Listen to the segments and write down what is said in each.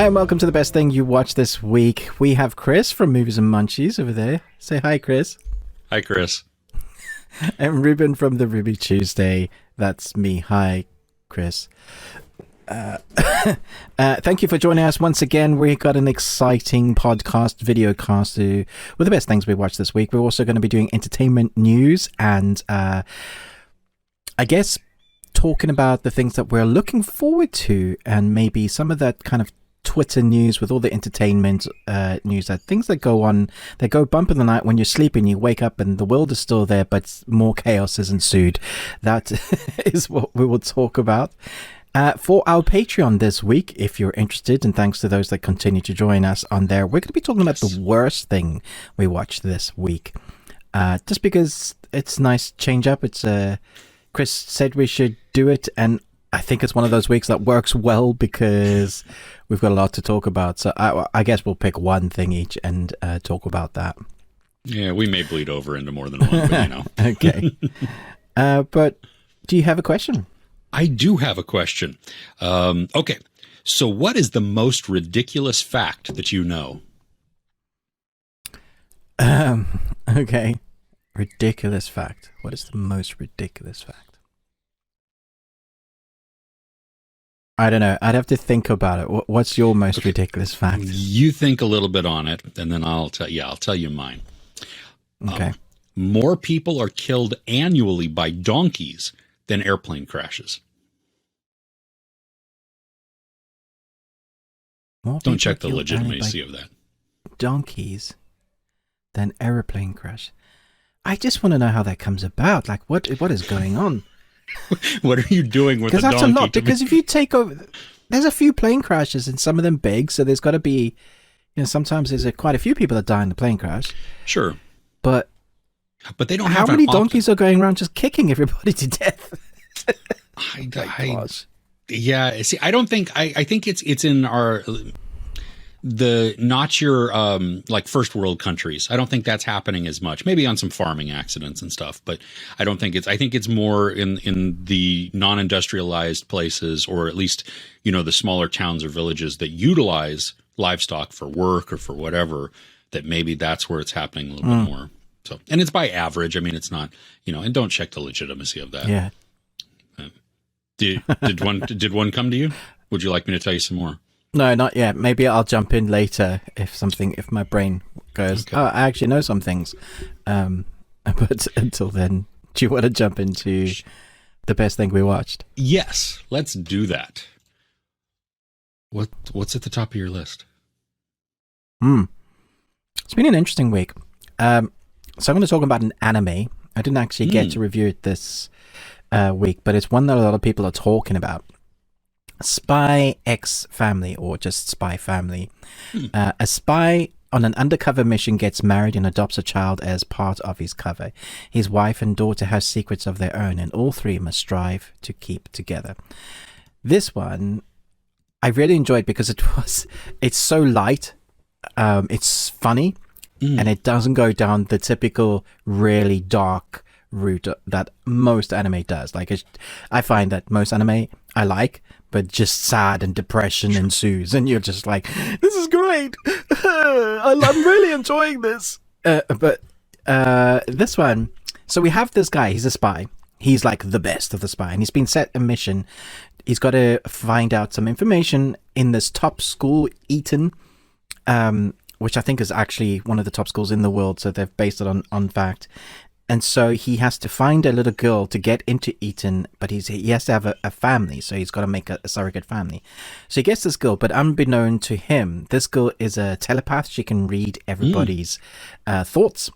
And welcome to the best thing you watched this week. We have Chris from Movies and Munchies over there. Say hi, Chris. Hi, Chris. And Ruben from the Ruby Tuesday. That's me. Hi, Chris. Thank you for joining us once again. We got an exciting podcast, video cast with the best things we watched this week. We're also going to be doing entertainment news and I guess talking about the things that we're looking forward to, and maybe some of that kind of Twitter news with all the entertainment news, that things that go on, they go bump in the night when you're sleeping, you wake up and the world is still there, but more chaos has ensued. That is what we will talk about. For our Patreon this week, if you're interested, and thanks to those that continue to join us on there, we're going to be talking about the worst thing we watched this week. Just because it's nice change up. It's Chris said we should do it, and I think it's one of those weeks that works well because we've got a lot to talk about. So I guess we'll pick one thing each and talk about that. Yeah, we may bleed over into more than one, but you know. Okay. But do you have a question? I do have a question. Okay, so what is the most ridiculous fact that you know? Okay. Ridiculous fact. What is the most ridiculous fact? I don't know. I'd have to think about it. What's your most ridiculous fact? You think a little bit on it, and then I'll tell you mine. Okay. More people are killed annually by donkeys than airplane crashes. Don't check the legitimacy of that. Donkeys than airplane crash. I just want to know how that comes about. Like, what is going on? What are you doing with the donkey? Because that's a lot. Because if you take over, there's a few plane crashes and some of them big, so there's got to be, sometimes there's quite a few people that die in the plane crash. Sure, but they don't. How many donkeys are going around just kicking everybody to death? Yeah. See, I don't think. I think it's in our. Not your like first world countries. I don't think that's happening as much. Maybe on some farming accidents and stuff, but I don't think I think it's more in the non-industrialized places, or at least, the smaller towns or villages that utilize livestock for work or for whatever, that maybe that's where it's happening a little bit more. So, and it's by average. I mean, it's not, and don't check the legitimacy of that. Yeah. Did one come to you? Would you like me to tell you some more? No, not yet. Maybe I'll jump in later if my brain goes, okay. Oh, I actually know some things. But until then, do you want to jump into the best thing we watched? Yes, let's do that. What's at the top of your list? It's been an interesting week. So I'm going to talk about an anime. I didn't actually get to review it this week, but it's one that a lot of people are talking about. Spy X Family, or just Spy Family. A spy on an undercover mission gets married and adopts a child as part of his cover. His wife and daughter have secrets of their own, and all three must strive to keep together. This one I really enjoyed because it's so light, it's funny, and it doesn't go down the typical really dark route that most anime does. Like, I find that most anime I like, but just sad and depression ensues, and you're just like, this is great. I'm really enjoying this. But this one, so we have this guy, he's a spy. He's like the best of the spy, and he's been set a mission. He's got to find out some information in this top school, Eton, which I think is actually one of the top schools in the world, so they've based it on fact. And so he has to find a little girl to get into Eton, but he has to have a family, so he's got to make a surrogate family. So he gets this girl, but unbeknown to him, this girl is a telepath. She can read everybody's thoughts.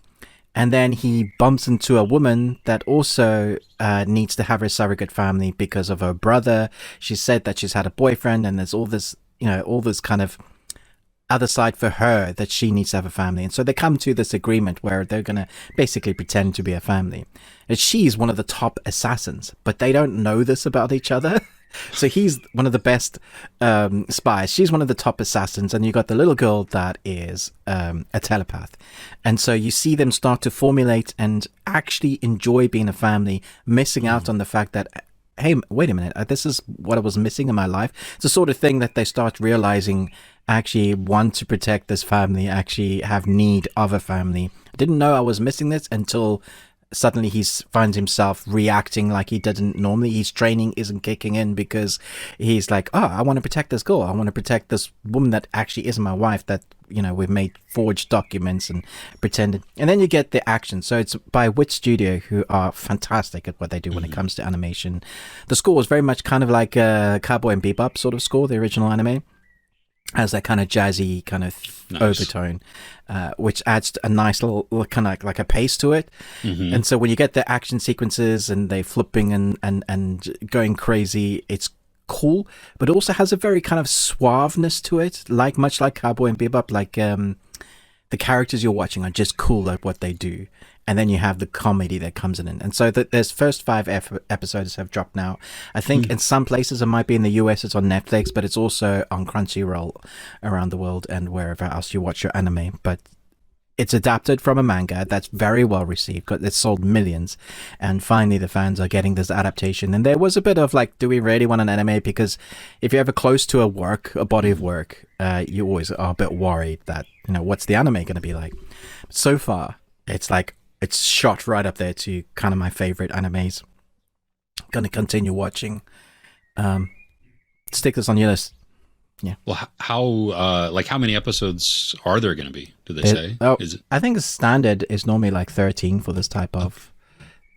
And then he bumps into a woman that also needs to have her surrogate family because of her brother. She said that she's had a boyfriend, and there's all this kind of other side for her that she needs to have a family. And so they come to this agreement where they're going to basically pretend to be a family. And she's one of the top assassins, but they don't know this about each other. So he's one of the best spies. She's one of the top assassins, and you got the little girl that is a telepath. And so you see them start to formulate and actually enjoy being a family, missing out on the fact that, hey, wait a minute, this is what I was missing in my life. It's the sort of thing that they start realizing actually want to protect this family, actually have need of a family. I didn't know I was missing this until suddenly he finds himself reacting like he didn't normally. His training isn't kicking in because he's like, oh, I want to protect this girl. I want to protect this woman that actually isn't my wife, that, you know, we've made forged documents and pretended. And then you get the action. So it's by Wit Studio, who are fantastic at what they do when it comes to animation. The score was very much kind of like a Cowboy and Bebop sort of score, the original anime. Has that kind of jazzy kind of overtone, which adds a nice little kind of like a pace to it. And so when you get the action sequences and they flipping and going crazy, it's cool, but it also has a very kind of suaveness to it, like much like Cowboy and Bebop. Like the characters you're watching are just cool at what they do. And then you have the comedy that comes in. And so there's first 5 episodes have dropped now. I think in some places it might be in the US, it's on Netflix, but it's also on Crunchyroll around the world and wherever else you watch your anime. But it's adapted from a manga that's very well received. It's sold millions. And finally the fans are getting this adaptation. And there was a bit of like, do we really want an anime? Because if you're ever close to a body of work, you always are a bit worried that, you know, what's the anime going to be like? So far, it's like, it's shot right up there to kind of my favorite animes. Going to continue watching. Stick this on your list. Yeah. Well, how many episodes are there going to be? Do they say? Oh, I think the standard is normally like 13 for this type of,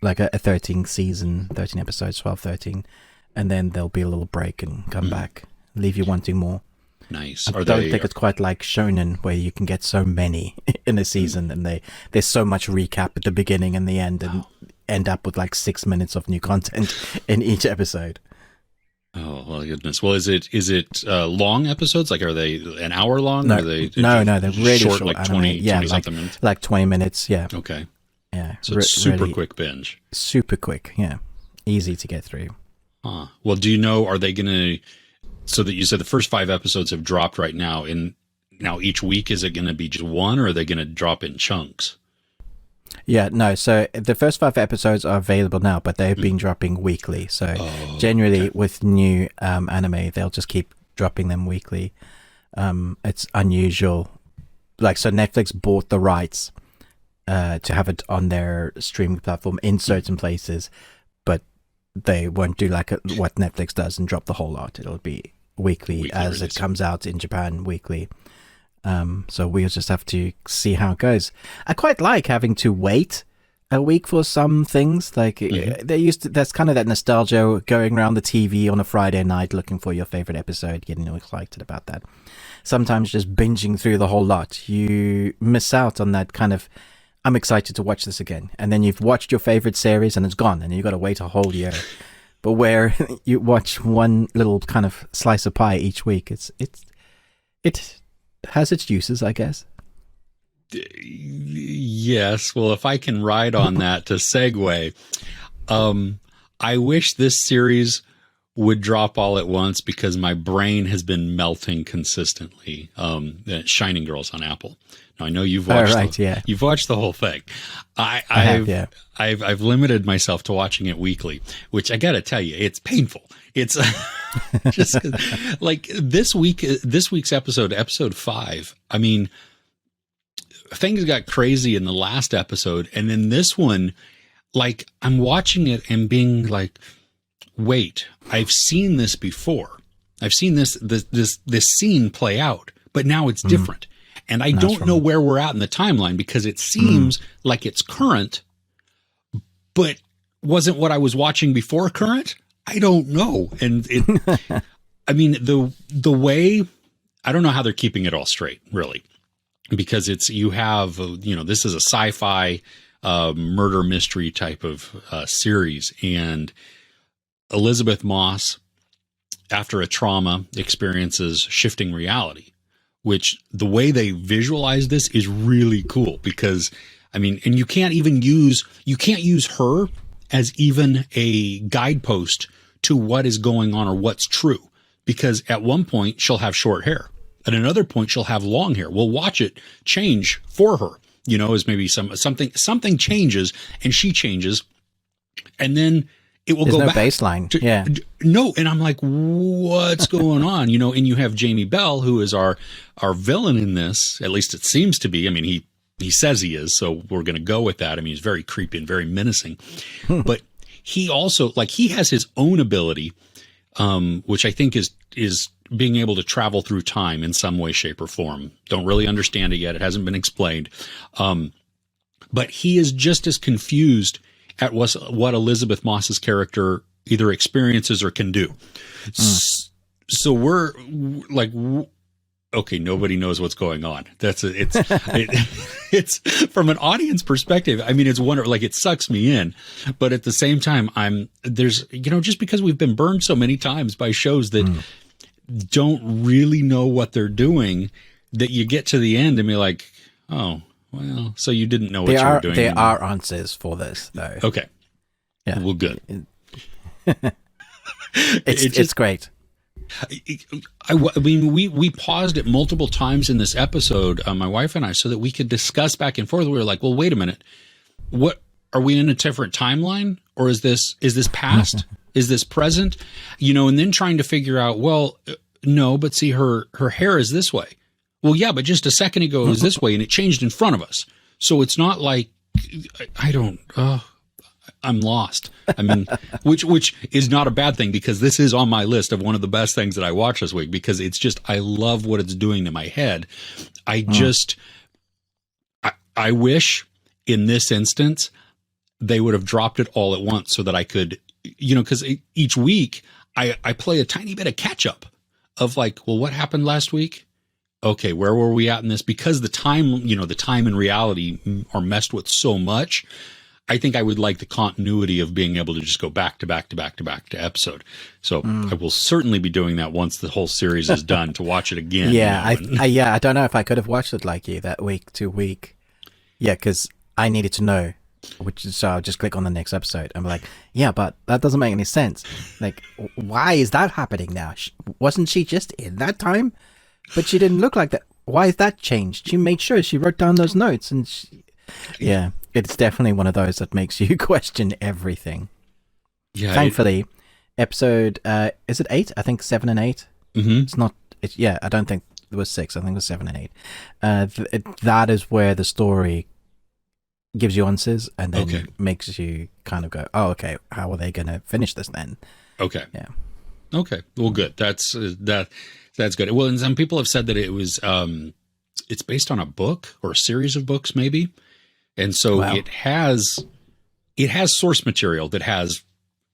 like a 13 season, 13 episodes, 12, 13. And then there'll be a little break and come back, leave you wanting more. Nice. I don't think it's quite like Shonen, where you can get so many in a season, and there's so much recap at the beginning and the end, and end up with like 6 minutes of new content in each episode. Oh, well, goodness. Well, is it long episodes? Like, are they an hour long? No, or are they no, they're really short, like anime. 20, yeah, 20 something minutes? Like 20 minutes, yeah. Okay. Yeah. So it's super really quick binge. Super quick, yeah. Easy to get through. Huh. Well, do you know, are they going to, so that you said the first 5 episodes have dropped right now, and now each week, is it going to be just one, or are they going to drop in chunks? Yeah, no, so the first 5 episodes are available now, but they've been dropping weekly. So generally with new anime, they'll just keep dropping them weekly. It's unusual. Like, so Netflix bought the rights to have it on their streaming platform in certain places, but they won't do like what Netflix does and drop the whole lot. It'll be weekly as it comes out in Japan weekly. So we'll just have to see how it goes. I quite like having to wait a week for some things. Like that's kind of that nostalgia, going around the TV on a Friday night looking for your favorite episode, getting excited about that. Sometimes just binging through the whole lot, you miss out on that kind of, I'm excited to watch this again. And then you've watched your favorite series and it's gone, and you've got to wait a whole year. But where you watch one little kind of slice of pie each week, it has its uses, I guess. Yes. Well, if I can ride on that to segue, I wish this series would drop all at once, because my brain has been melting consistently. Shining Girls on Apple. Now, I know you've watched you've watched the whole thing. I've limited myself to watching it weekly, which I got to tell you, it's painful. It's just like this week's episode 5. I mean, things got crazy in the last episode, and then this one, like, I'm watching it and being like, wait, I've seen this before. I've seen this scene play out, but now it's different. And I don't know where we're at in the timeline, because it seems like it's current, but wasn't what I was watching before current? I don't know. And it, I mean, the way, I don't know how they're keeping it all straight, really, because you have, this is a sci-fi murder mystery type of series. And Elizabeth Moss, after a trauma, experiences shifting reality, which the way they visualize this is really cool, because, I mean, and you can't use her as even a guidepost to what is going on or what's true, because at one point she'll have short hair. At another point, she'll have long hair. We'll watch it change for her, as maybe something changes and she changes. And then it will There's go no back baseline. to- Yeah. No, and I'm like, what's going on? You know, and you have Jamie Bell, who is our villain in this. At least it seems to be. I mean, he says he is, so we're going to go with that. I mean, he's very creepy and very menacing, but he also, like, he has his own ability, which I think is being able to travel through time in some way, shape, or form. Don't really understand it yet. It hasn't been explained. But he is just as confused at what Elizabeth Moss's character either experiences or can do. So we're like, okay, nobody knows what's going on. It's from an audience perspective. I mean, it's wonderful. Like, it sucks me in, but at the same time, there's, you know, just because we've been burned so many times by shows that don't really know what they're doing, that you get to the end and be like, oh, well, so you didn't know what you were doing. There are answers for this, though. Okay. Yeah. Well, good. It's great. I mean, we paused it multiple times in this episode, my wife and I, so that we could discuss back and forth. We were like, well, wait a minute. What, are we in a different timeline, or is this past? Is this present? You know, and then trying to figure out, well, no, but see, her hair is this way. Well, yeah, but just a second ago it was this way and it changed in front of us. So it's not like, I'm lost. I mean, which is not a bad thing, because this is on my list of one of the best things that I watched this week, because it's just, I love what it's doing to my head. I wish in this instance they would have dropped it all at once so that I could, you know, because each week I play a tiny bit of catch up of like, well, what happened last week? Okay, where were we at in this? Because the time and reality are messed with so much. I think I would like the continuity of being able to just go back to back to back to back to episode. So I will certainly be doing that once the whole series is done, to watch it again. Yeah, I don't know if I could have watched it like you, that week to week. Yeah, because I needed to know, so I'll just click on the next episode. I'm like, yeah, but that doesn't make any sense. Like, why is that happening now? Wasn't she just in that time? But she didn't look like that. Why is that changed? She made sure she wrote down those notes, and yeah, it's definitely one of those that makes you question everything. Yeah. Thankfully, episode is it 8? I think 7 and 8. Mm-hmm. It's not. Yeah, I don't think it was 6. I think it was 7 and 8. That is where the story gives you answers, and then makes you kind of go, "Oh, okay. How are they going to finish this then?" Okay. Yeah. Okay. Well, good. That's good. Well, and some people have said that it was it's based on a book or a series of books, maybe. And so it has source material that has,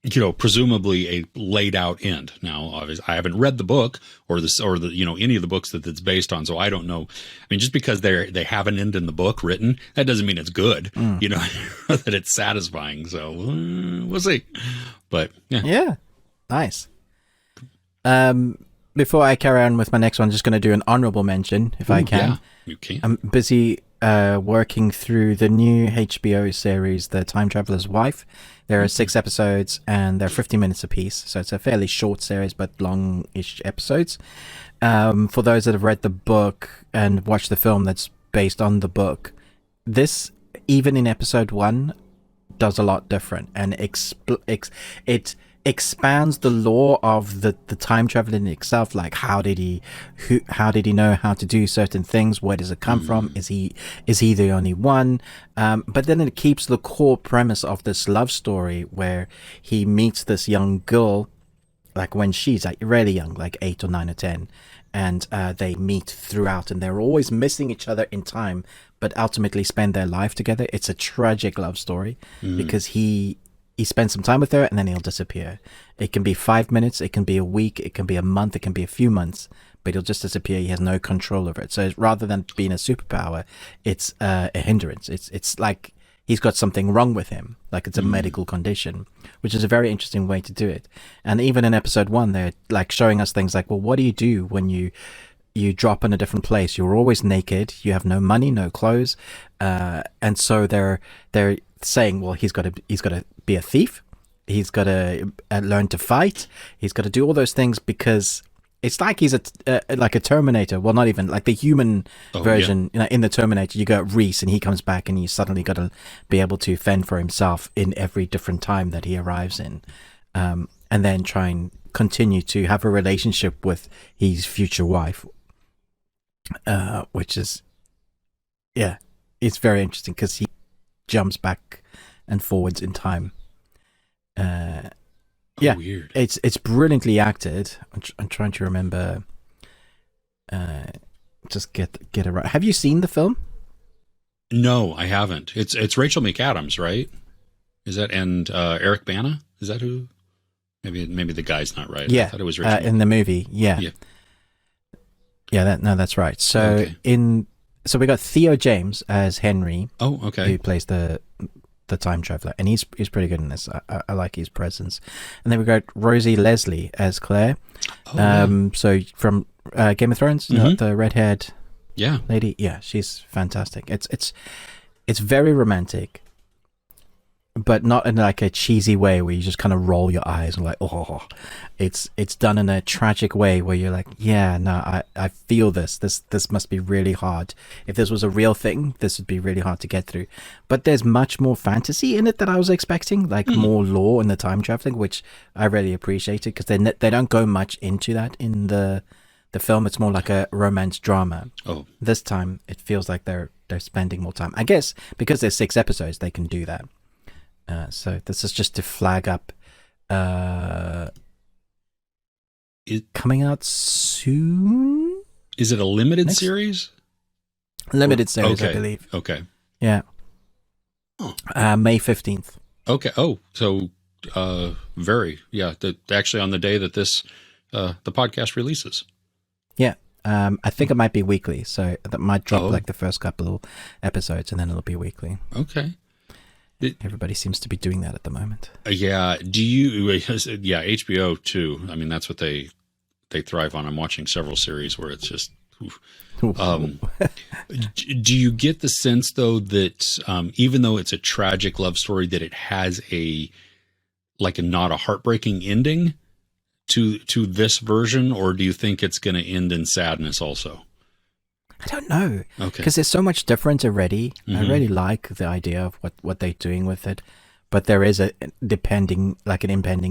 you know, presumably a laid out end. Now, obviously, I haven't read the book or the you know, any of the books that it's based on, so I don't know. I mean, just because they have an end in the book written, that doesn't mean it's good. You know, that it's satisfying. So we'll see. But yeah, nice. Before I carry on with my next one, I'm just going to do an honorable mention if I can. Yeah, you can. I'm busy working through the new HBO series, The Time Traveler's Wife. There are 6 episodes and they're 50 minutes apiece, so it's a fairly short series but long-ish episodes. For those that have read the book and watched the film that's based on the book, this, even in episode 1, does a lot different, and it expands the lore of the time traveling itself. Like, how did he know how to do certain things? Where does it come from? Is he the only one? But then it keeps the core premise of this love story where he meets this young girl, like when she's like really young, like 8 or 9 or 10, and they meet throughout, and they're always missing each other in time, but ultimately spend their life together. It's a tragic love story because he spends some time with her and then he'll disappear. It can be 5 minutes, it can be a week, it can be a month, it can be a few months, but he'll just disappear. He has no control over it. So rather than being a superpower, it's a hindrance. It's like he's got something wrong with him, like it's a medical condition, which is a very interesting way to do it. And even in episode 1, they're like showing us things like, well, what do you do when you drop in a different place? You're always naked, you have no money, no clothes, and so they're saying, well, he's got to be a thief, he's got to learn to fight, he's got to do all those things, because It's like he's like a Terminator. Well, not even like the human version. You know, in the Terminator, you got Reese, and he comes back, and you suddenly got to be able to fend for himself in every different time that he arrives in, and then try and continue to have a relationship with his future wife, which is, it's very interesting because he jumps back and forwards in time. Weird. It's brilliantly acted. I'm trying to remember. Just get it right. Have you seen the film? No, I haven't. It's Rachel McAdams, right? Is that and Eric Bana? Is that who? Maybe the guy's not right. Yeah, I thought it was Rachel. In the movie. Yeah. That's right. So so we got Theo James as Henry. Oh, okay. Who plays the time traveler, and he's pretty good in this. I like his presence. And then we got Rosie Leslie as Claire. So from Game of Thrones, the red-haired lady. Yeah, she's fantastic. It's very romantic, but not in like a cheesy way where you just kind of roll your eyes and like, oh. It's done in a tragic way where you're like, yeah, no, I feel this must be really hard. If this was a real thing, this would be really hard to get through. But there's much more fantasy in it than I was expecting, like more lore in the time traveling, which I really appreciated because they don't go much into that in the film. It's more like a romance drama. This time it feels like they're spending more time, I guess, because there's 6 episodes. They can do that. So this is just to flag up coming out soon. Is it a limited series? Limited series, I believe. Okay. Yeah. May 15th. Okay. So actually on the day that this the podcast releases. Yeah. I think it might be weekly, so that might drop like the first couple episodes, and then it'll be weekly. Okay. Everybody seems to be doing that at the moment. Yeah. Do you? Yeah. HBO too. I mean, that's what they thrive on. I'm watching several series where it's just. Do you get the sense though that even though it's a tragic love story, that it has not a heartbreaking ending to this version, or do you think it's going to end in sadness also? I don't know. Okay. Because there's so much different already. I really like the idea of what they're doing with it. But there is an impending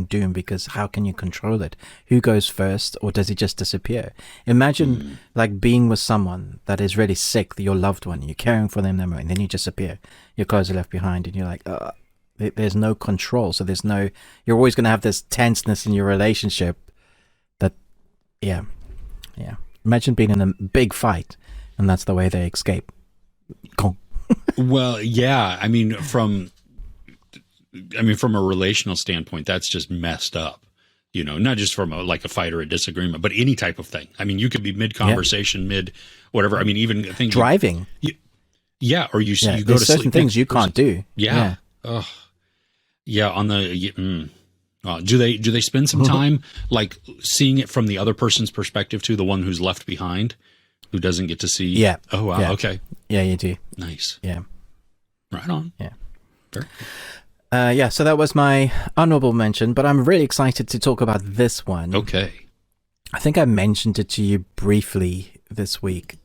doom, because how can you control it? Who goes first, or does it just disappear? Imagine like being with someone that is really sick, your loved one, you're caring for them, and then you disappear. Your clothes are left behind, and you're like, there's no control. So you're always going to have this tenseness in your relationship that, yeah. Imagine being in a big fight, and that's the way they escape. Well, yeah. I mean, from a relational standpoint, that's just messed up. You know, not just from a fight or a disagreement, but any type of thing. I mean, you could be mid conversation, mid whatever. I mean, even things driving. Or you go to sleep. Certain things you can't do. Yeah. Oh, yeah. On the. Do they spend some time like seeing it from the other person's perspective too, the one who's left behind, who doesn't get to see? Yeah. Oh wow. Yeah. Okay. Yeah, you do. Nice. Yeah. Right on. Yeah. Sure. So that was my honorable mention, but I'm really excited to talk about this one. Okay. I think I mentioned it to you briefly this week.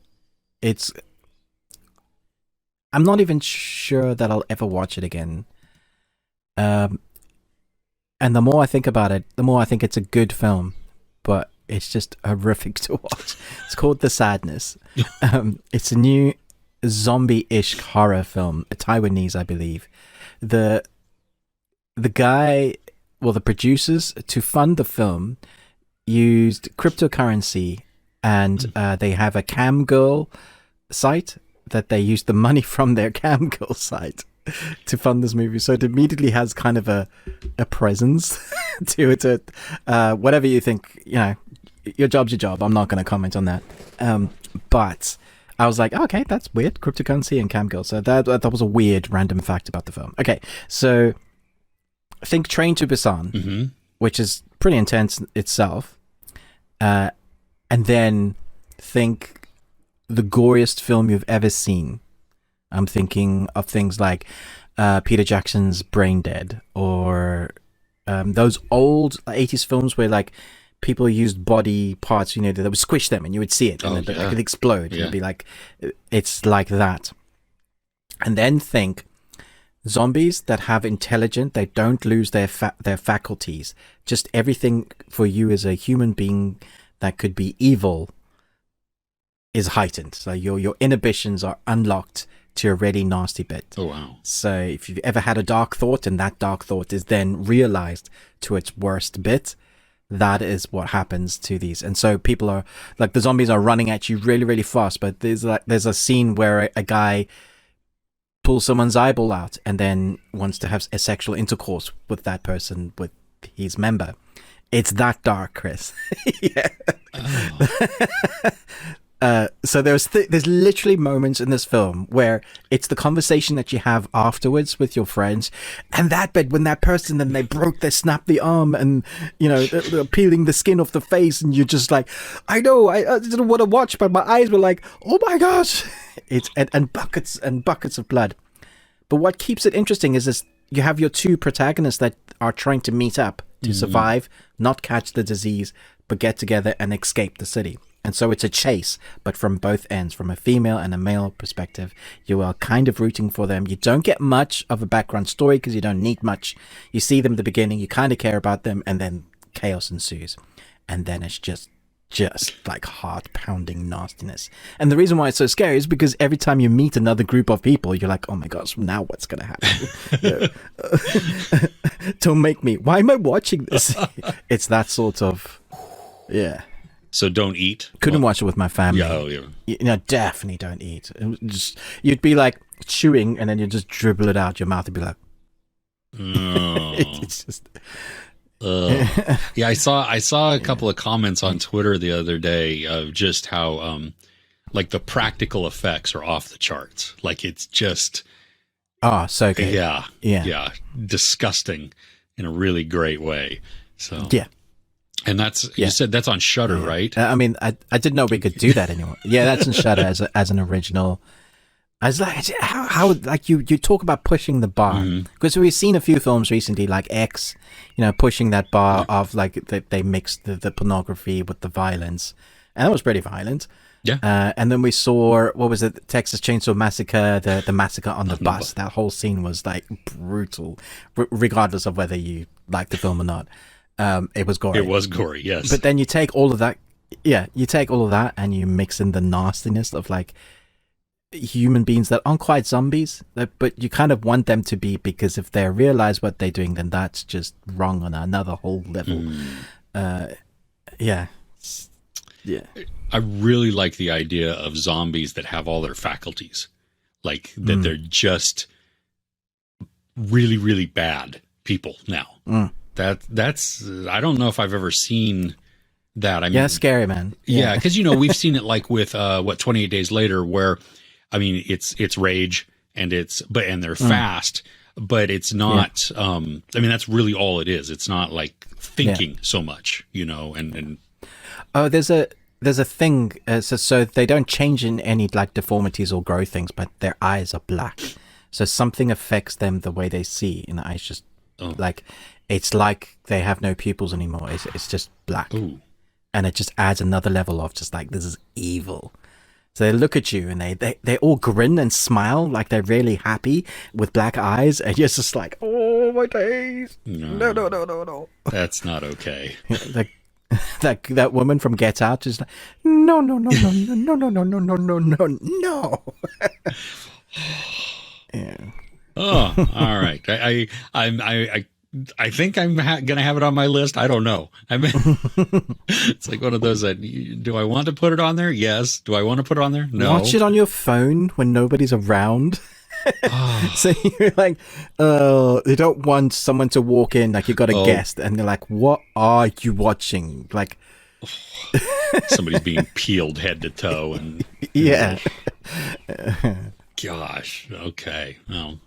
I'm not even sure that I'll ever watch it again. And the more I think about it, the more I think it's a good film, but it's just horrific to watch. It's called The Sadness. It's a new zombie-ish horror film, a Taiwanese, I believe. The producers, to fund the film, used cryptocurrency, and they have a cam girl site that they used the money from their cam girl site to fund this movie. So it immediately has kind of a presence to it. Whatever you think, your job's your job. I'm not going to comment on that. But I was like, okay, that's weird. Cryptocurrency and cam girl. So that was a weird random fact about the film. Okay, so think Train to Busan, which is pretty intense itself. And then think the goriest film you've ever seen. I'm thinking of things like Peter Jackson's Brain Dead, or those old 80s films where like people used body parts, that would squish them and you would see it and it would explode. Yeah. It'd be like, it's like that. And then think zombies that have intelligence, they don't lose their faculties. Just everything for you as a human being that could be evil is heightened. So your inhibitions are unlocked to a really nasty bit. Oh, wow. So if you've ever had a dark thought and that dark thought is then realized to its worst bit, that is what happens to these. And so people are like, the zombies are running at you really, really fast. But there's a scene where a guy pulls someone's eyeball out and then wants to have a sexual intercourse with that person, with his member. It's that dark, Chris. Yeah. So there's literally moments in this film where it's the conversation that you have afterwards with your friends, and that bit when that person, then they snapped the arm, and they're peeling the skin off the face, and you're just like, I know, I didn't want to watch, but my eyes were like, oh my gosh, it's and buckets and buckets of blood. But what keeps it interesting is this: you have your two protagonists that are trying to meet up to survive, not catch the disease, but get together and escape the city. And so it's a chase, but from both ends, from a female and a male perspective. You are kind of rooting for them. You don't get much of a background story because you don't need much. You see them at the beginning, you kind of care about them, and then chaos ensues. And then it's just like heart-pounding nastiness. And the reason why it's so scary is because every time you meet another group of people, you're like, oh my gosh, now what's going to happen? Don't make me. Why am I watching this? It's that sort of, yeah. So don't eat. Couldn't watch it with my family. Yeah. Definitely don't eat. You'd be like chewing, and then you just dribble it out. Your mouth would be like. Oh. It's just. Yeah, I saw a couple of comments on Twitter the other day of just how like the practical effects are off the charts. Like it's just. Oh, so good. Yeah. Disgusting in a really great way. So yeah. And you said that's on Shudder, right? I mean, I didn't know we could do that anymore. Yeah, that's on Shudder as an original. I was like, how like you talk about pushing the bar, because we've seen a few films recently, like X, pushing that bar of like they mixed the pornography with the violence, and that was pretty violent. Yeah. And then we saw, what was it, Texas Chainsaw Massacre, the massacre on the bus. That whole scene was like brutal, regardless of whether you liked the film or not. It was gory. It was gory, yes. But then you take all of that, and you mix in the nastiness of like human beings that aren't quite zombies, but you kind of want them to be, because if they realize what they're doing, then that's just wrong on another whole level. Yeah. I really like the idea of zombies that have all their faculties, like that they're just really, really bad people now. That's I don't know if I've ever seen that. I mean, scary, man. Yeah, because we've seen it like with 28 Days Later, where I mean it's rage and they're fast, but it's not. I mean, that's really all it is. It's not like thinking so much, and oh, there's a thing. So they don't change in any like deformities or grow things, but their eyes are black. So something affects them the way they see, and the eyes just like. It's like they have no pupils anymore. It's just black. Ooh. And it just adds another level of just like, this is evil. So they look at you and they all grin and smile like they're really happy with black eyes. And you're just like, oh, my days. No. That's not okay. That woman from Get Out is like, no. Yeah. Oh, all right. I think I'm gonna have it on my list. I don't know. I mean, it's like one of those that do I want to put it on there? Yes. Do I want to put it on there? No. Watch it on your phone when nobody's around. So you're like, you don't want someone to walk in, like you got a guest, and they're like, "What are you watching?" Like somebody's being peeled head to toe, and yeah. Gosh. Okay. Well.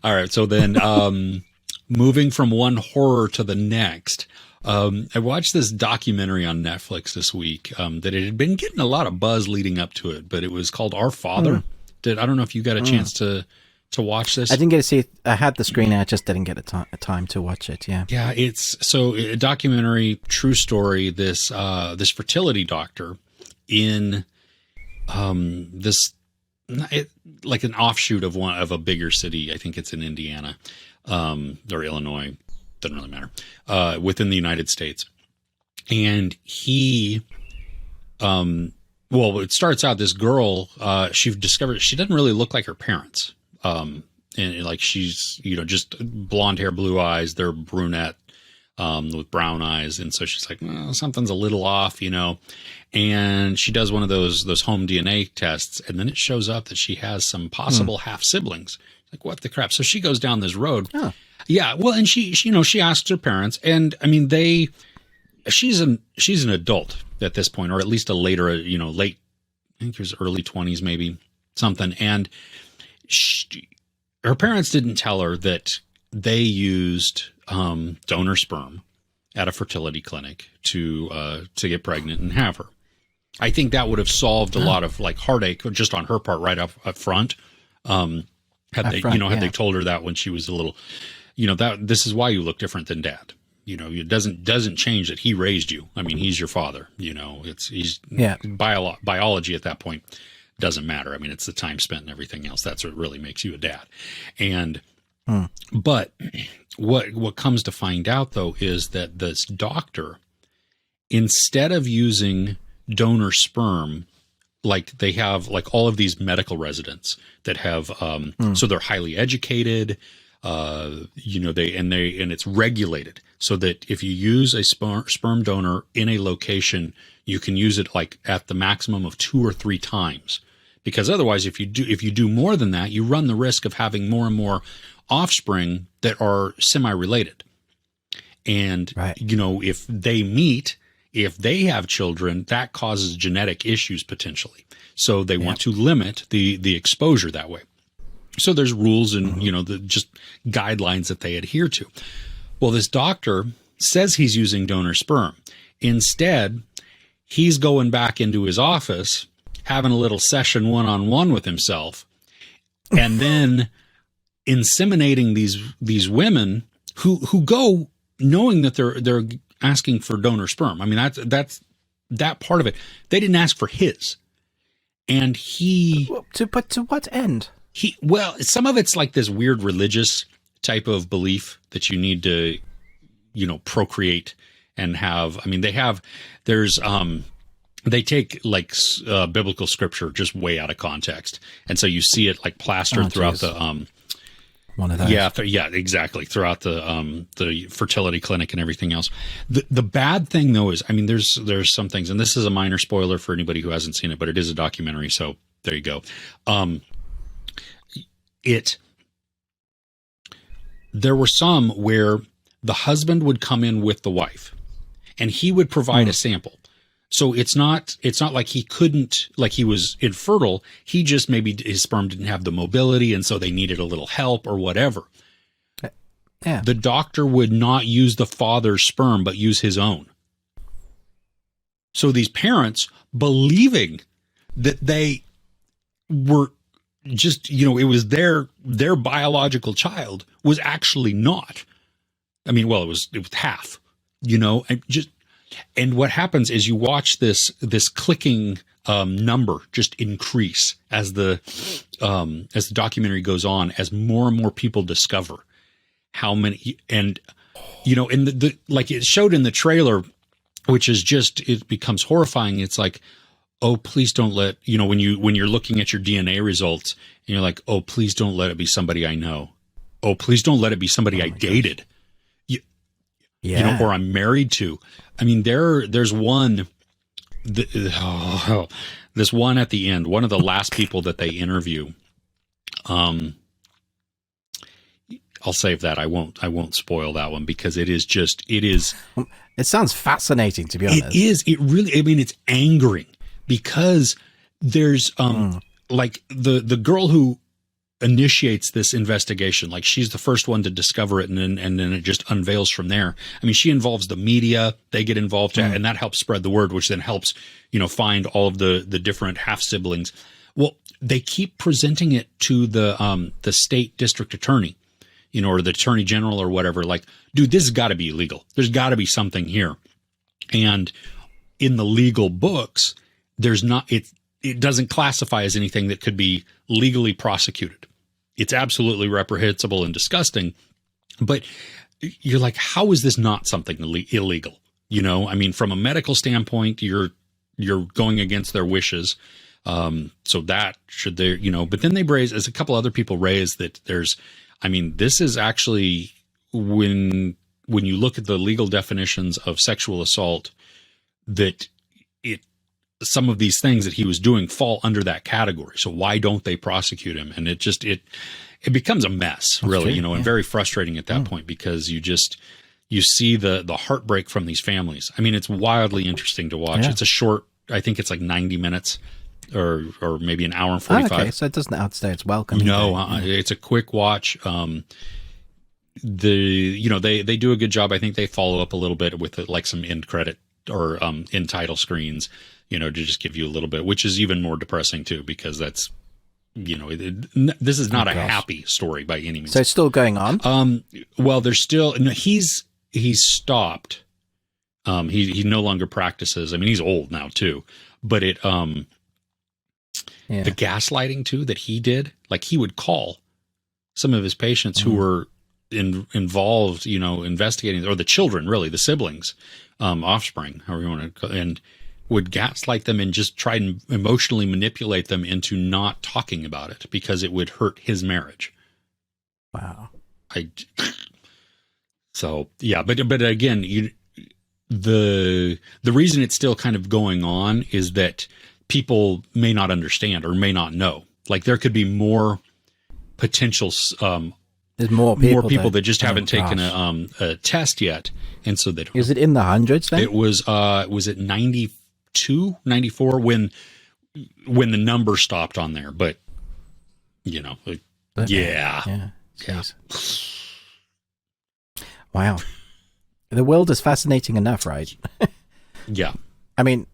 All right. So then. Moving from one horror to the next, I watched this documentary on Netflix this week that it had been getting a lot of buzz leading up to it, but it was called Our Father. I don't know if you got a chance to to watch this. I didn't get to see it. I had the screen, I just didn't get a time to watch it. Yeah. Yeah, it's so a documentary, true story. This fertility doctor in like an offshoot of a bigger city. I think it's in Indiana or Illinois. Doesn't really matter. Within the United States, and he, well, it starts out this girl. She discovered she doesn't really look like her parents. And like she's, just blonde hair, blue eyes. They're brunette with brown eyes, and so she's like, well, something's a little off, And she does one of those home DNA tests, and then it shows up that she has some possible half siblings. Like, what the crap? So she goes down this road. Oh. Yeah, well, and she asks her parents, and I mean she's an adult at this point, or at least a later, late, I think it was early 20s, maybe something, and her parents didn't tell her that they used donor sperm at a fertility clinic to get pregnant and have her. I think that would have solved a lot of like heartache just on her part right up front. Had they told her that when she was a little, that this is why you look different than dad. It doesn't change that he raised you. I mean, he's your father. Biology at that point doesn't matter. I mean, it's the time spent and everything else. That's what really makes you a dad. And but what comes to find out though is that this doctor, instead of using donor sperm, like they have like all of these medical residents that have, so they're highly educated, and it's regulated so that if you use a sperm donor in a location, you can use it like at the maximum of 2 or 3 times, because otherwise, if you do more than that, you run the risk of having more and more offspring that are semi-related. And, if they meet, if they have children, that causes genetic issues potentially. So they want to limit the exposure that way. So there's rules and, just guidelines that they adhere to. Well, this doctor says he's using donor sperm. Instead, he's going back into his office, having a little session one-on-one with himself, and then inseminating these women who go knowing that they're asking for donor sperm. I mean, that's that part of it. They didn't ask for his. And but to what end? Some of it's like this weird religious type of belief that you need to, procreate and have. I mean, they take like biblical scripture just way out of context, and so you see it like plastered throughout the one of those. Yeah, exactly. Throughout the fertility clinic and everything else. The bad thing though is, I mean, there's some things, and this is a minor spoiler for anybody who hasn't seen it, but it is a documentary, so there you go. There were some where the husband would come in with the wife, and he would provide a sample. So it's not like he couldn't, like he was infertile. He just maybe his sperm didn't have the mobility, and so they needed a little help or whatever. Yeah. The doctor would not use the father's sperm, but use his own. So these parents, believing that they were just, it was their biological child, was actually not. I mean, well, it was half, and what happens is you watch this clicking number just increase as the documentary goes on, as more and more people discover how many, and in the like it showed in the trailer, which is just, it becomes horrifying. It's like, oh, please don't let, when you're looking at your DNA results and you're like, oh, please don't let it be somebody I know. Oh, please don't let it be somebody I dated. Or I'm married to. I mean, there's one, this one at the end, one of the last people that they interview. I'll save that. I won't spoil that one, because it is. It sounds fascinating, to be honest. It is. It really, I mean, it's angering, because there's, like the girl who initiates this investigation, like she's the first one to discover it, and then it just unveils from there. I mean, she involves the media, they get involved, and that helps spread the word, which then helps, find all of the different half siblings. Well, they keep presenting it to the state district attorney, or the attorney general or whatever, like, dude, this has got to be illegal. There's got to be something here. And in the legal books, there's not, it doesn't classify as anything that could be legally prosecuted. It's absolutely reprehensible and disgusting. But you're like, how is this not something illegal? I mean, from a medical standpoint, you're going against their wishes. So that should there, but then they raise, as a couple other people raise, that this is actually when you look at the legal definitions of sexual assault, that some of these things that he was doing fall under that category. So why don't they prosecute him? And it becomes a mess, really, and very frustrating at that point, because you see the heartbreak from these families. I mean, it's wildly interesting to watch. It's a short, I think it's like 90 minutes or maybe an hour and 45. Okay, so it doesn't outstay its welcome. No, it's a quick watch. They do a good job. I think they follow up a little bit with like some end credit or end title screens, to just give you a little bit, which is even more depressing too, because that's, this is not a happy story by any means. So it's still going on? Well, there's still, no, he's stopped. He no longer practices. I mean, he's old now too, but the gaslighting too that he did, like he would call some of his patients who were involved, investigating, or the children, really, the siblings, offspring, however you want to call it, and would gaslight them and just try and emotionally manipulate them into not talking about it because it would hurt his marriage. Wow. So yeah, but again, the reason it's still kind of going on is that people may not understand or may not know. Like there could be more potential. There's more people that just haven't taken a test yet, and so that is it in the hundreds. Then it was it 92, 94 when the number stopped on there, but yeah. Wow, the world is fascinating enough, right? Yeah, I mean,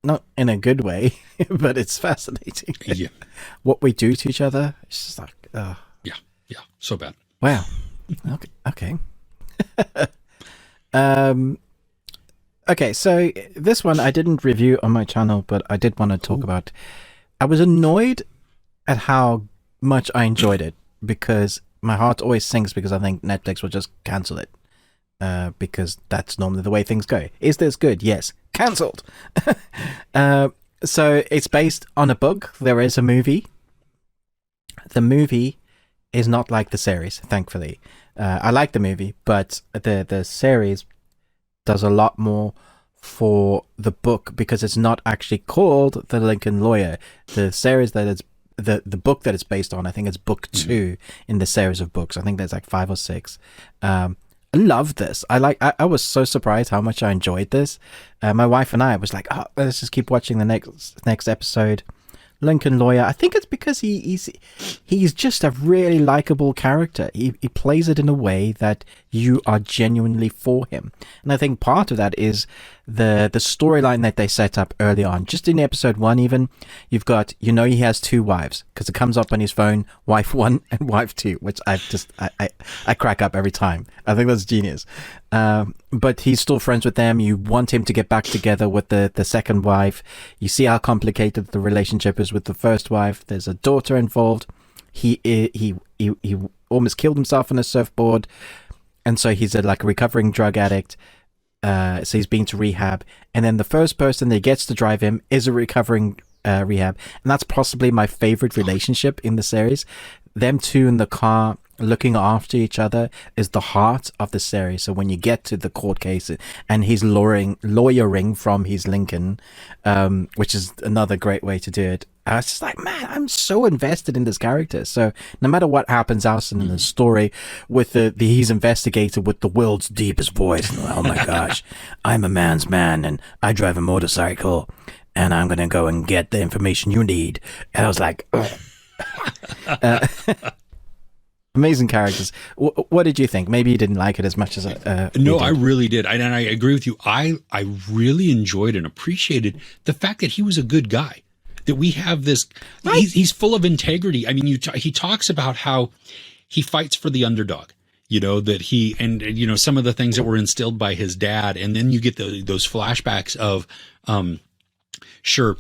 not in a good way, but it's fascinating. Yeah, what we do to each other, it's just like, yeah, so bad. Wow. Okay. Okay, so this one I didn't review on my channel, but I did want to talk about. I was annoyed at how much I enjoyed it, because my heart always sinks because I think Netflix will just cancel it, because that's normally the way things go. Is this good? Yes. Cancelled. So it's based on a book. There is a movie. The movie is not like the series, thankfully. I like the movie, but the series does a lot more for the book, because it's not actually called The Lincoln Lawyer. The series that it's the book that it's based on, I think it's book 2 in the series of books. I think there's like 5 or 6. I love this. I was so surprised how much I enjoyed this. My wife and I was like, oh, let's just keep watching the next episode. Lincoln Lawyer. I think it's because he's just a really likable character. He plays it in a way that you are genuinely for him, and I think part of that is the storyline that they set up early on. Just in episode 1, even you've got he has 2 wives, because it comes up on his phone, wife 1 and wife 2, which I crack up every time. I think that's genius. But he's still friends with them. You want him to get back together with the second wife. You see how complicated the relationship is with the first wife. There's a daughter involved. He almost killed himself on a surfboard, and so he's a recovering drug addict. So he's been to rehab, and then the first person that gets to drive him is a recovering rehab, and that's possibly my favorite relationship in the series. Them two in the car looking after each other is the heart of the series. So when you get to the court case and he's lawyering from his Lincoln, which is another great way to do it, I was just like, man, I'm so invested in this character. So no matter what happens else in the story, with he's investigated with the world's deepest voice. Oh my gosh, I'm a man's man and I drive a motorcycle and I'm gonna go and get the information you need. And I was like, amazing characters. What did you think? Maybe you didn't like it as much as no, I really did. And I agree with you. I really enjoyed and appreciated the fact that he was a good guy. that we have this, he's full of integrity. I mean, he talks about how he fights for the underdog, that he, and some of the things that were instilled by his dad. And then you get those flashbacks of, sure,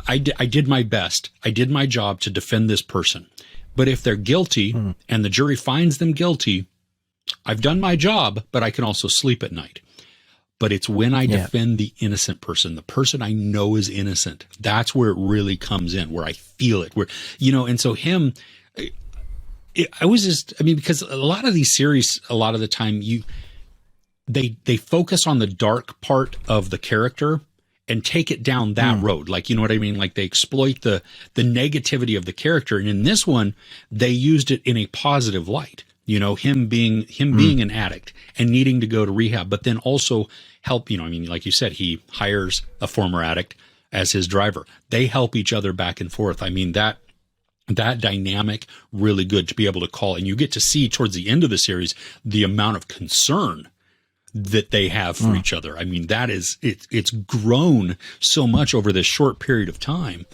I did my best. I did my job to defend this person. But if they're guilty and the jury finds them guilty, I've done my job, but I can also sleep at night. But it's when I defend the innocent person, the person I know is innocent, that's where it really comes in, where I feel it, where, and so him, because a lot of these series, a lot of the time they focus on the dark part of the character and take it down that road. Like, you know what I mean? Like they exploit the negativity of the character. And in this one, they used it in a positive light, him being an addict and needing to go to rehab, but then also help, like you said, he hires a former addict as his driver. They help each other back and forth. I mean, that dynamic, really good to be able to call. And you get to see towards the end of the series, the amount of concern that they have for each other. I mean, that is, it's grown so much over this short period of time.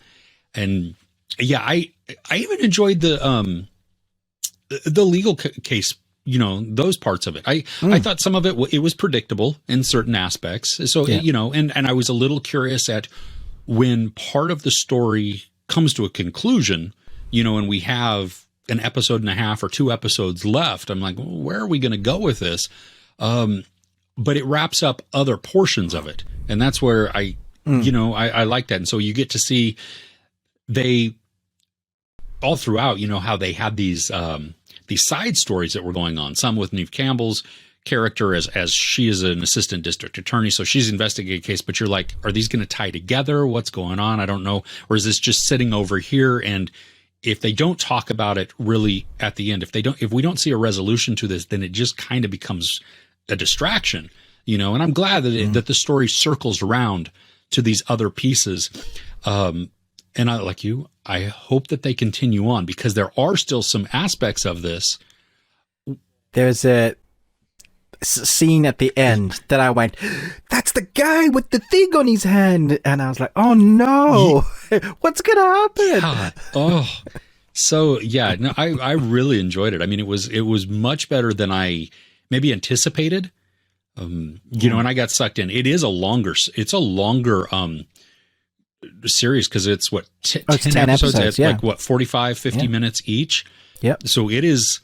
And yeah, I even enjoyed the legal case, those parts of it. I thought some of it was predictable in certain aspects. So, and I was a little curious at when part of the story comes to a conclusion, and we have an episode and a half or 2 episodes left. I'm like, well, where are we going to go with this? But it wraps up other portions of it. And that's where I like that. And so you get to see they all throughout, how they had these side stories that were going on, some with Neve Campbell's character as she is an assistant district attorney. So she's investigating a case, but you're like, are these going to tie together? What's going on? I don't know. Or is this just sitting over here? And if they don't talk about it really at the end, if we don't see a resolution to this, then it just kind of becomes a distraction, and I'm glad that that the story circles around to these other pieces. And I, like you, I hope that they continue on because there are still some aspects of this. There's a scene at the end that I went, that's the guy with the thing on his hand. And I was like, oh no, what's going to happen? God. Oh, so yeah, no, I really enjoyed it. I mean, it was much better than I maybe anticipated, and I got sucked in. It's a longer series because it's what, 10 episodes? It's like what, 45, 50 minutes each. Yep. So it is,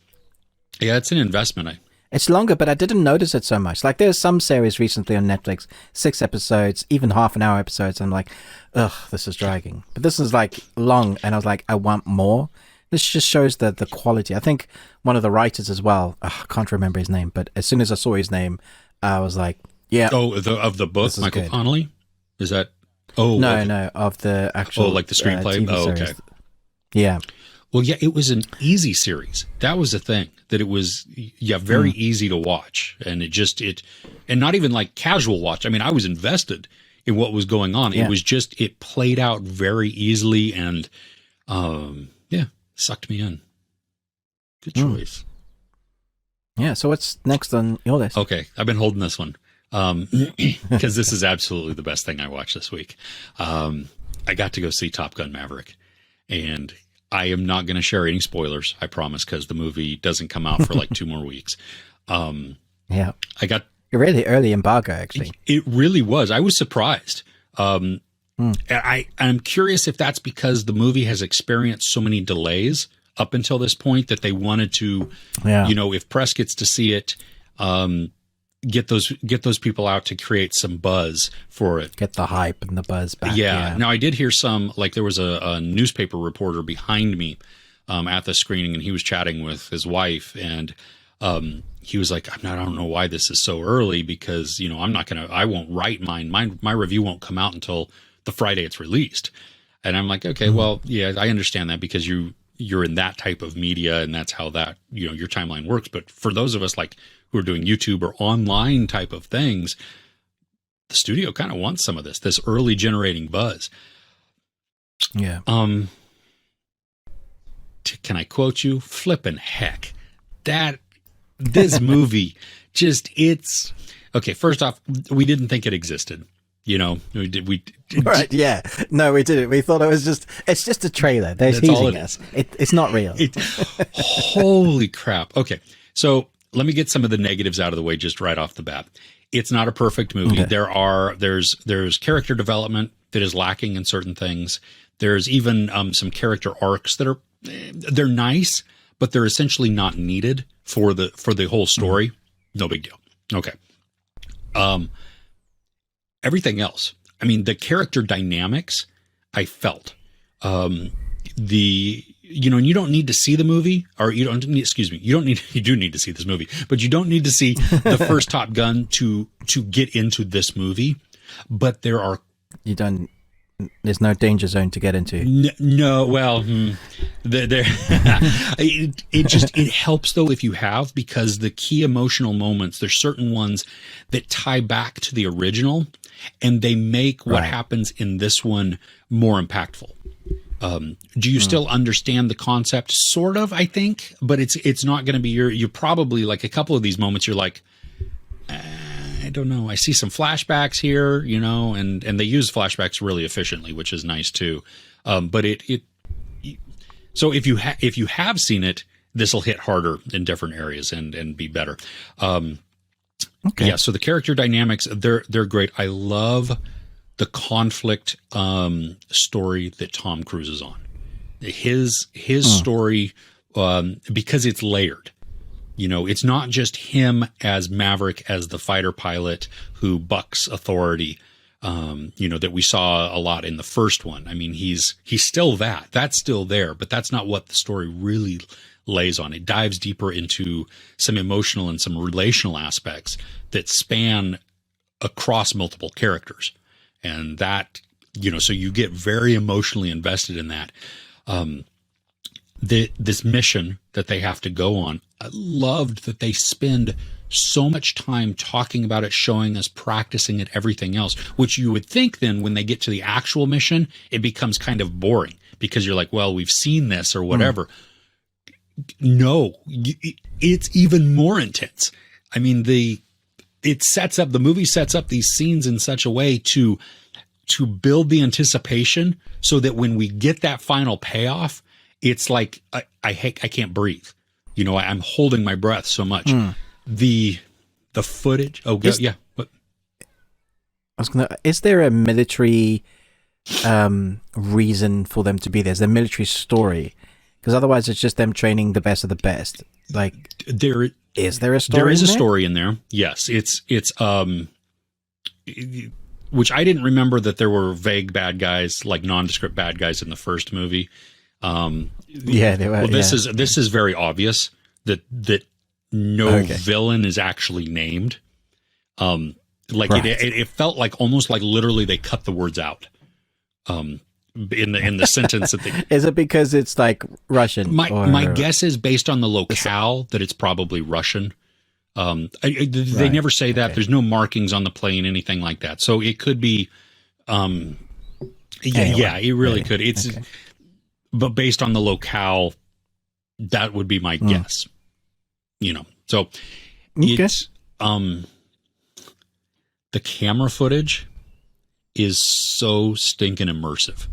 it's an investment. It's longer, but I didn't notice it so much. Like there's some series recently on Netflix, 6 episodes, even half-an-hour episodes. I'm like, ugh, this is dragging. But this is like long, and I was like, I want more. This just shows the quality. I think one of the writers as well, I can't remember his name, but as soon as I saw his name, I was like, yeah. Oh, of the book, Michael Connelly? Is that? Oh, no, of the actual. Oh, like the screenplay? TV okay. series. Yeah. Well, yeah, it was an easy series. That was the thing, that it was, very easy to watch. And and not even like casual watch. I mean, I was invested in what was going on. Yeah. It was just, it played out very easily and, sucked me in. Good choice. Yeah. So what's next on your list? Okay. I've been holding this one. Because this is absolutely the best thing I watched this week. I got to go see Top Gun Maverick, and I am not going to share any spoilers, I promise, because the movie doesn't come out for like 2 more weeks. Yeah. I got a really early embargo, actually. It really was. I was surprised. I'm curious if that's because the movie has experienced so many delays up until this point that they wanted to, if press gets to see it, get those people out to create some buzz for it. Get the hype and the buzz back. Yeah. Now I did hear some, like there was a newspaper reporter behind me at the screening, and he was chatting with his wife, and he was like, I don't know why this is so early because, I won't write mine. My review won't come out until the Friday it's released. And I'm like, okay, well, yeah, I understand that because you're in that type of media and that's how that, your timeline works. But for those of us like who are doing YouTube or online type of things, the studio kind of wants some of this early generating buzz. Yeah. Can I quote you? Flippin' heck. This movie just, it's okay. First off, we didn't think it existed. we Right, yeah. No, we didn't. We thought it's just a trailer. They're teasing us. It's not real. Holy crap. Okay. So let me get some of the negatives out of the way just right off the bat. It's not a perfect movie. Okay. There's character development that is lacking in certain things. There's even some character arcs that they're nice, but they're essentially not needed for the whole story. No big deal. Okay. Everything else, I mean, the character dynamics, I felt, and you don't need to see the movie, or you do need to see this movie, but you don't need to see the first Top Gun to get into this movie. But there's no danger zone to get into. No, well, it helps though if you have, because the key emotional moments, there's certain ones that tie back to the original, and they make what happens in this one more impactful. Do you still understand the concept? Sort of, I think, but it's not going to be you're probably like a couple of these moments you're like, I don't know. I see some flashbacks here, and they use flashbacks really efficiently, which is nice too. But so if you have seen it, this will hit harder in different areas and be better. Okay. Yeah. So the character dynamics, they're great. I love the conflict story that Tom Cruise is on. His story, because it's layered. It's not just him as Maverick, as the fighter pilot who bucks authority, that we saw a lot in the first one. I mean, he's still that's still there, but that's not what the story really lays on. It dives deeper into some emotional and some relational aspects that span across multiple characters. And that, so you get very emotionally invested in that. This mission that they have to go on, I loved that they spend so much time talking about it, showing us, practicing it, everything else, which you would think then when they get to the actual mission, it becomes kind of boring because you're like, well, we've seen this or whatever. No, it's even more intense. I mean, the movie sets up these scenes in such a way to build the anticipation so that when we get that final payoff, it's like, I can't breathe. I'm holding my breath so much. The footage. Oh, yeah. But is there a military reason for them to be there? Is there a military story? Because otherwise it's just them training the best of the best. Like, is there a story? There is a story in there. Yes. It's which I didn't remember that there were vague bad guys, like nondescript bad guys in the first movie. Yeah, they were. Well, this is very obvious that no villain is actually named. It felt like almost like literally they cut the words out. In the sentence that they, is it because it's like Russian? My guess is based on the locale that it's probably Russian. They never say that. There's no markings on the plane, anything like that. So it could be. It really could. But based on the locale, that would be my guess. So it's the camera footage is so stinking immersive.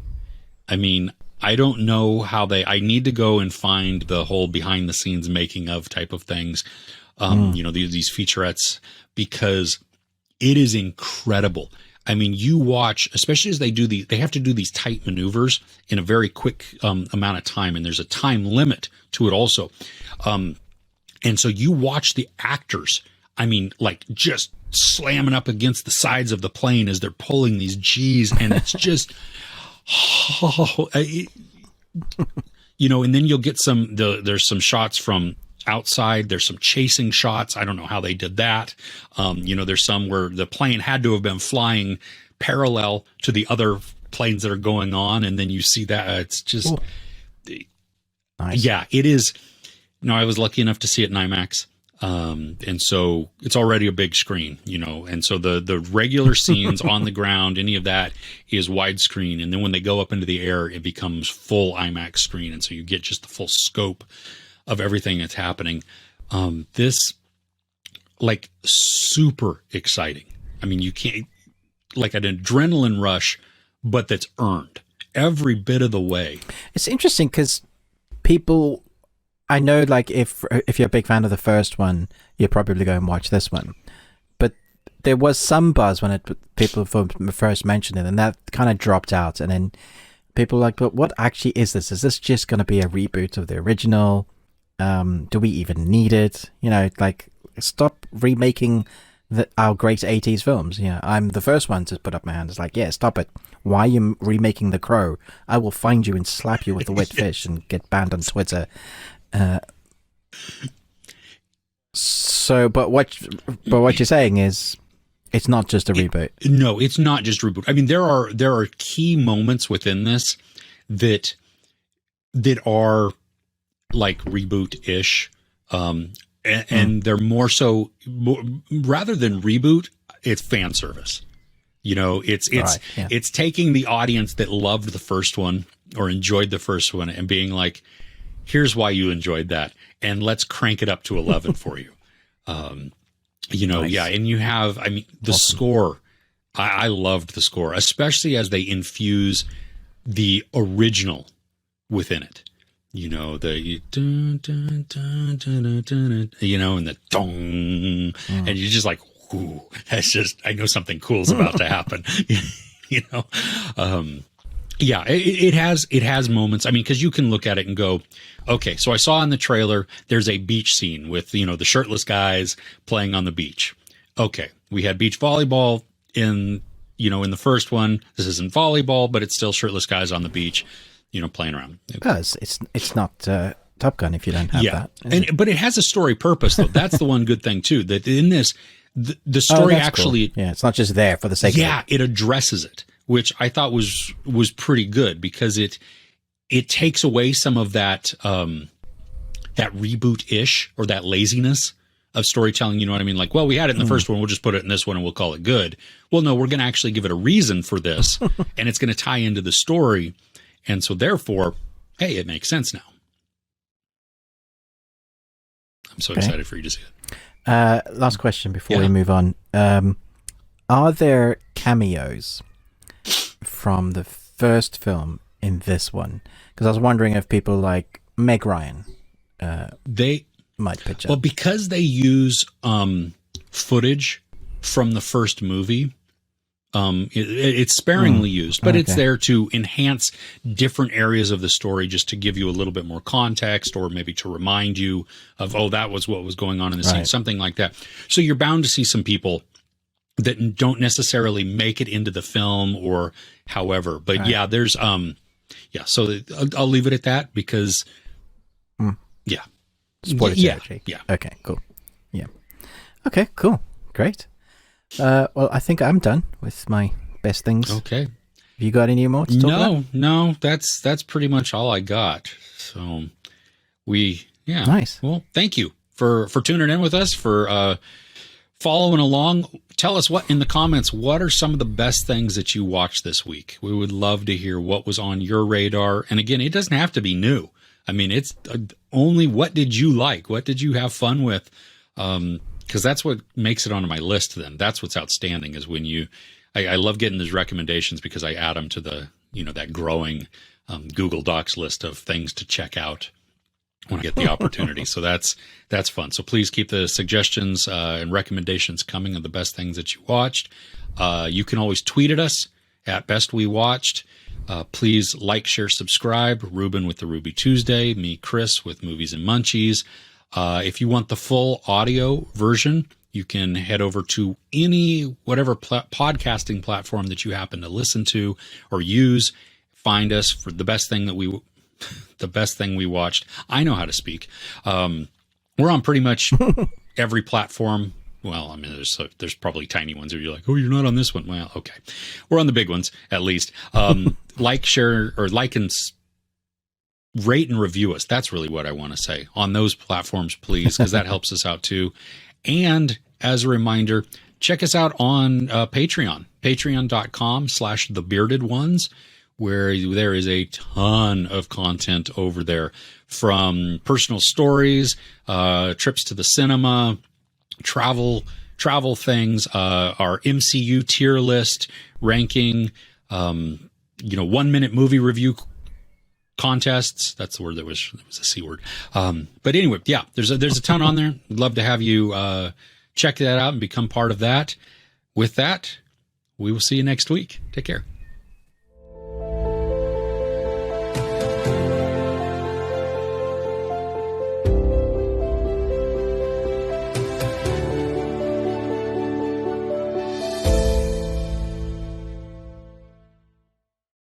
I mean, I don't know how I need to go and find the whole behind the scenes making of type of things, these featurettes, because it is incredible. I mean, you watch, especially as they have to do these tight maneuvers in a very quick amount of time. And there's a time limit to it also. And so you watch the actors, I mean, like just slamming up against the sides of the plane as they're pulling these G's. And it's just, and then you'll get there's some shots from outside. There's some chasing shots. I don't know how they did that. There's some where the plane had to have been flying parallel to the other planes that are going on. And then you see that it's just, nice. Yeah, it is. I was lucky enough to see it in IMAX. And so it's already a big screen, and so the regular scenes on the ground, any of that is widescreen. And then when they go up into the air, it becomes full IMAX screen. And so you get just the full scope of everything that's happening. This, like, super exciting. I mean, you can't, like an adrenaline rush, but that's earned every bit of the way. It's interesting because people, I know, like if you're a big fan of the first one, you'll probably go and watch this one. But there was some buzz when people first mentioned it, and that kind of dropped out. And then people were like, but what actually is this? Is this just going to be a reboot of the original? Do we even need it? You know, like, stop remaking our great 80s films. Yeah, I'm the first one to put up my hand. It's like, yeah, stop it. Why are you remaking The Crow? I will find you and slap you with a wet fish and get banned on Twitter. But what you're saying is it's not just a reboot. No, it's not just a reboot. I mean, there are key moments within this that are like reboot-ish. And they're more so, rather than reboot, it's fan service. You know, it's taking the audience that loved the first one or enjoyed the first one and being like, here's why you enjoyed that, and let's crank it up to 11 for you. You know, nice. Yeah, and you have, I mean, the score. I loved the score, especially as they infuse the original within it. You know, the dun, dun, dun, dun, dun, dun, you know, and the dong, and you're just like, ooh, that's just, I know something cool's about to happen. You know, yeah, it has moments. I mean, because you can look at it and go, okay, so I saw in the trailer there's a beach scene with, you know, the shirtless guys playing on the beach. Okay, we had beach volleyball in the first one. This isn't volleyball, but it's still shirtless guys on the beach, you know, playing around. Because it's not Top Gun if you don't have that. But it has a story purpose, though. That's the one good thing too. That in this, the story actually, cool. Yeah, it's not just there for the sake of it. Yeah, it addresses it, which I thought was pretty good because it takes away some of that that reboot-ish or that laziness of storytelling. You know what I mean? Like, well, we had it in the first one, we'll just put it in this one and we'll call it good. Well, no, we're going to actually give it a reason for this, and it's going to tie into the story. And so therefore, hey, it makes sense now. I'm so excited for you to see it. Last question before we move on. Are there cameos from the first film in this one? Because I was wondering if people like Meg Ryan they might pitch up. Well, because they use footage from the first movie, it's sparingly used, but it's there to enhance different areas of the story, just to give you a little bit more context, or maybe to remind you of, oh, that was what was going on in the scene, something like that. So you're bound to see some people that don't necessarily make it into the film or however, but there's, so I'll leave it at that because, spoiler territory. Yeah. Okay, cool. Yeah. Okay, cool. Great. Well, I think I'm done with my best things. Okay. Have you got any more to talk about? No, that's pretty much all I got. So nice. Well, thank you for tuning in with us, for following along. Tell us what in the comments, what are some of the best things that you watched this week? We would love to hear what was on your radar. And again, it doesn't have to be new. I mean, it's only what did you like? What did you have fun with? Because that's what makes it onto my list then. That's what's outstanding is when I love getting those recommendations because I add them to the, that growing Google Docs list of things to check out when I get the opportunity. So that's fun. So please keep the suggestions and recommendations coming of the best things that you watched. You can always tweet at us at Best We Watched. Please like, share, subscribe. Ruben with the Ruby Tuesday, me, Chris with Movies and Munchies. If you want the full audio version, you can head over to whatever podcasting platform that you happen to listen to or use. Find us for the best thing we watched. I know how to speak. We're on pretty much every platform. Well, I mean, there's probably tiny ones where you're like, oh, you're not on this one. Well, okay. We're on the big ones, at least. Like, share, or like and rate and review us. That's really what I want to say on those platforms, please, because that helps us out too. And as a reminder, check us out on Patreon, patreon.com/thebeardedones, where there is a ton of content over there, from personal stories, trips to the cinema, travel travel things, our MCU tier list ranking, 1 minute movie review contests. That's the word that was a C word. But anyway, yeah, there's a ton on there. We'd love to have you check that out and become part of that. With that, we will see you next week. Take care.